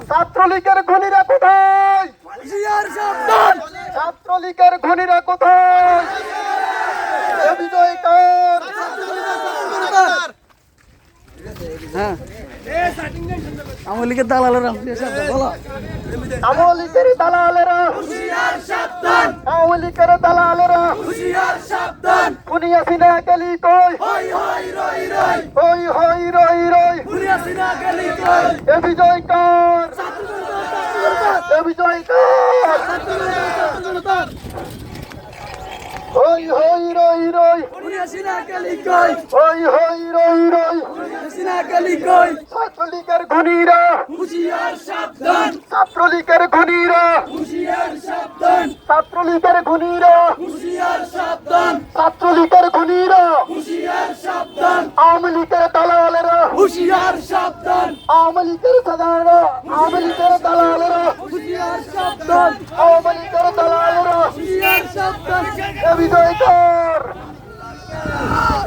ছাত্রলীগের খুনিরা কোথায়? ছাত্রলীগের খুনিরা কোথায়? বিজয় কার? আওয়ামী লীগের দালালেরা আওয়ামী লীগের দালালেরা আওয়ামী লীগের দালালেরা খুনি হাসিনা গেলি কই? হই হই রই রই এ বিজয় কার? এ বিজয় কার? হই হই রই রই হই হই রই রই ছাত্রলীগের খুনিরা ছাত্রলীগের খুনিরা ছাত্রলীগের খুনিরা ছাত্রলীগের খুনিরা আওয়ামী লীগের দালালেরা হুশিয়ার সাবধান, আওয়ামী লীগের দালালেরা আওয়ামী লীগের দালালেরা হুশিয়ার সাবধান, আওয়ামী লীগের দালালেরা হুশিয়ার সাবধান। এ বিজয় কার?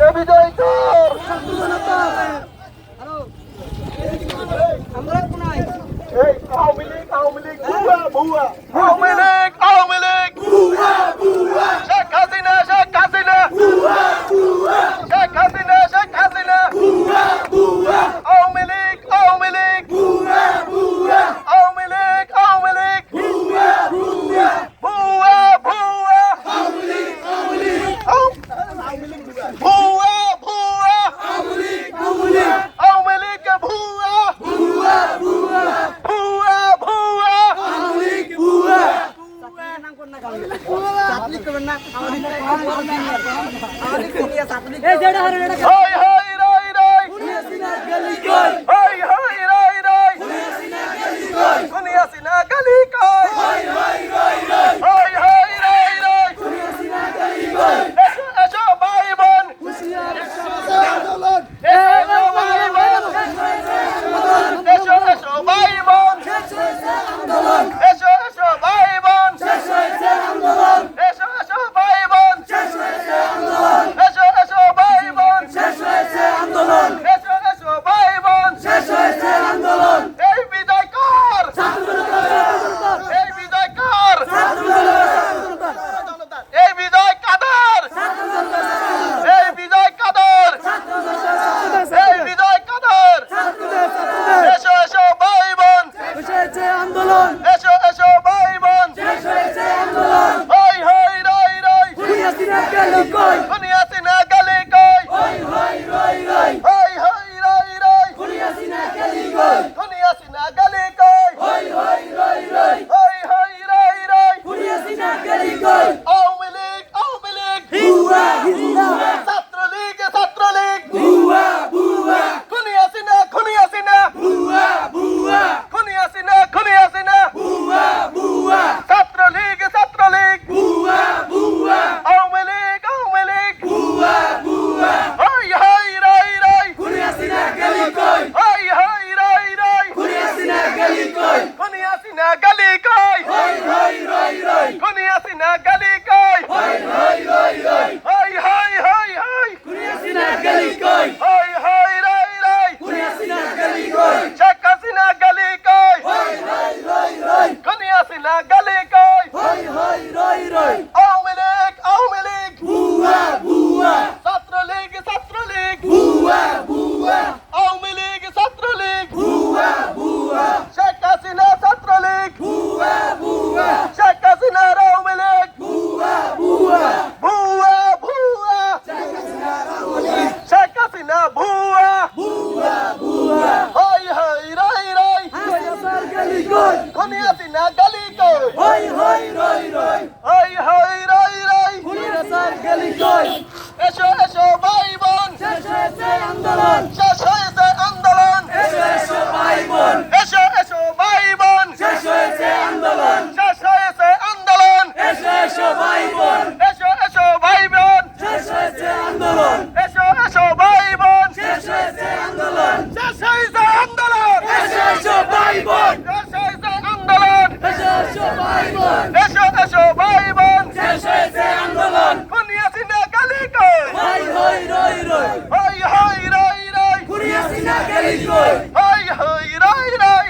এ বিজয় কার? আমরা কোনায় এই আওয়ামী লীগ ভুয়া ভুয়া আওয়ামী লীগ ভুয়া ভুয়া শেখ হাসিনা শেখ হাসিনা ভুয়া ভুয়া শেখ হাসিনা শেখ হাসিনা ভুয়া ভুয়া আওয়ামী লীগ ভুয়া ভুয়া আওয়ামী লীগ ভুয়া ভুয়া ভুয়া ভুয়া আওয়ামী লীগ ভুয়া ভুয়া আওয়ামী লীগ আওয়ামী লীগ ভুয়া ভুয়া ভুয়া ভুয়া ভুয়া আওয়ামী লীগ ভুয়া হই হই রই রই হই হই রই রই খুনি হাসিনা গলি কই? হই হই রই রই হই হই রই রই এসো এসো ভাই বোন এসো ভাই বোন এসো এসো ভাই বোন এসো এসো ভাই বোন এসো এসো ভাই বোন এসো এসো ভাই বোন এসো এসো ভাই বোন এই বিজয় কার? এই বিজয় কার? এই বিজয় কাদের? এই বিজয় কাদের? এই বিজয় কাদের? এসো এসো ভাই বোন আন্দোলন এসো এসো ভাই বোন হই হই রই রই খুনি হাসিনা গলি কই? হই হই রই রই খুনি হাসিনা গলি কই? হই হই রই রই আওয়ামী লীগ ছাত্রলীগ খুনি হাসিনা খুনি হাসিনা খুনি হাসিনা ছাত্রলীগ আওয়ামী লীগ হই হই রই রই হই হই রই রই খুনি হাসিনা গলি কই? খুনি হাসিনা গলি কই? হই হই হই হই হই হই হই হই রই রই শেখ হাসিনা গলি কই? খুনি হাসিনা গলি কই? আওয়ামী লীগ ছাত্রলীগ আওয়ামী লীগ ছাত্রলীগ শেখ হাসিনা ছাত্রলীগ শেখ হাসিনার আওয়ামী লীগ ভুয়া ভুয়া শেখ হাসিনা ভুয়া হই হই রই রই খুনি হাসিনা গলি কই? হই হই রই রই এসো এসো ভাই বোন শেষ হয়েছে আন্দোলন এসো এসো ভাই বোন এসো এসো ভাই বোন শেষ হয়েছে আন্দোলন এসো এসো ভাই বোন এসো এসো ভাই বোন শেষ হয়েছে আন্দোলন এসো এসো ভাই বোন শেষ হয়েছে আন্দোলন খুনি হাসিনা গলি কই? হই হই রই রই হই হই রই রই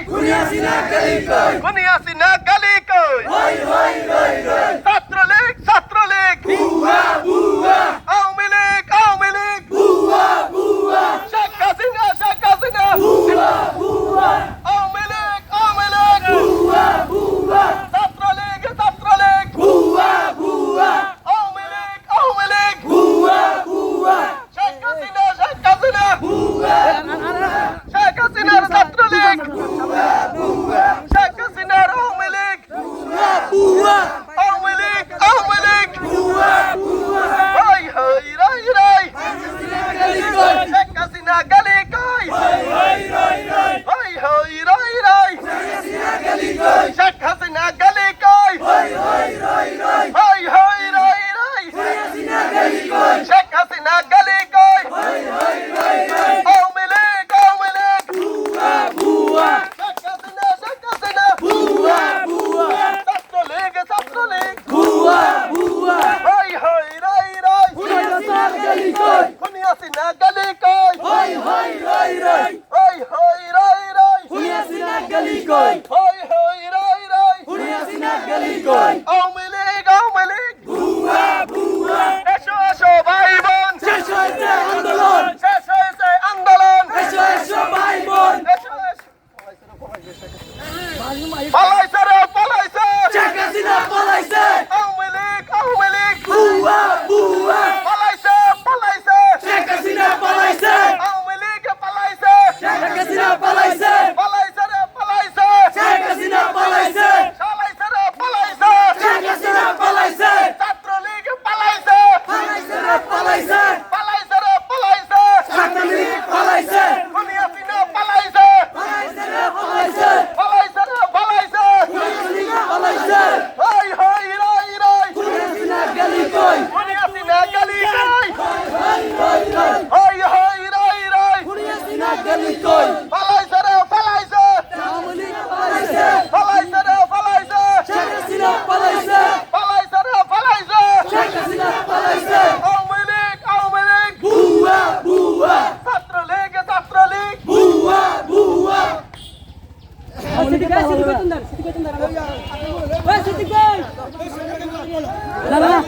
হাসিনা গলি কই খুনি হাসিনা গলি কই হই হই রই রই ছাত্রলীগ ছাত্রলীগ বুয়া বুয়া আওয়ামী লীগ আওয়ামী লীগ বুয়া বুয়া শেখ হাসিনা শেখ হাসিনা বুয়া বুয়া আওয়ামী লীগ আওয়ামী লীগ বুয়া বুয়া ছাত্রলীগ ছাত্রলীগ বুয়া বুয়া আওয়ামী লীগ আওয়ামী লীগ বুয়া বুয়া শেখ হাসিনা শেখ হাসিনা বুয়া শেখ হাসিনার ছাত্রলীগ বুয়া বুয়া শেখ হাসিনার আওয়ামী লীগ বুয়া আওয়ামী লীগ আওয়ামী লীগ বুয়া বুয়া হই হই রাই রাই হাসিনা গলি কই শেখ হাসিনা গলি কই হই হই রই রই হই হই রাই রাই হাসিনা গলি কই শেখ হাসিনা গলি কই হই হই রই রই হই হই রাই রাই হাসিনা গলি কই শেখ হাসিনা গলি কই হই হই রই রই আওয়ামী লীগ আওয়ামী লীগ বুয়া বুয়া শেখ হাসিনা শেখ হাসিনা বুয়া বুয়া ছাত্রলীগ ছাত্রলীগ বুয়া বুয়া হই হই রাই রাই হাসিনা গলি কই খুনি হাসিনা গলি কই হই হই রই রই হই হই রাই রাই হাসিনা গলি কই হই হই রাই রাই হাসিনা গলি কই আওয়ামী লীগ আওয়ামী লীগ বুয়া বুয়া এসো এসো ভাই বোন শেষ হয়েছে আন্দোলন শেষ হয়েছে আন্দোলন এসো এসো ভাই বোন এসো এসো পালাইছে রে পালাইছে শেখ হাসিনা পালাইছে আওয়ামী লীগ বুয়া বুয়া পালাইছে পালাইছে শেখ হাসিনা পালাইছে আওয়ামী লীগ পালাইছে শেখ হাসিনা পালাইছে পালাইছে রে পালাইছে শেখ হাসিনা পালাইছে পালাইছে রে পালাইছে শেখ হাসিনা পালাইছে ছাত্রলীগ পালাইছে পালাইছে রে পালাইছে পালাইছে রে পালাইছে ছাত্রলীগ পালাইছে খুনি হাসিনা পালাইছে পালাইছে রে পালাইছে পালাইছে রে পালাইছে ছাত্রলীগ পালাইছে হই হই রাই রাই হাসিনা গলি কই খুনি হাসিনা গলি কই হই হই রই হই হই রাই রাই হাসিনা গলি কই পালাইছে রে পালাইছে আওয়ামী লীগ পালাইছে পালাইছে রে পালাইছে শেখ হাসিনা পালাইছে পালাইছে রে পালাইছে শেখ হাসিনা পালাইছে আওয়ামী লীগ বুয়া বুয়া ছাত্রলীগ ছাত্রলীগ বুয়া বুয়া সিদ্দিক ভাই ওই সিদ্দিক ভাই না না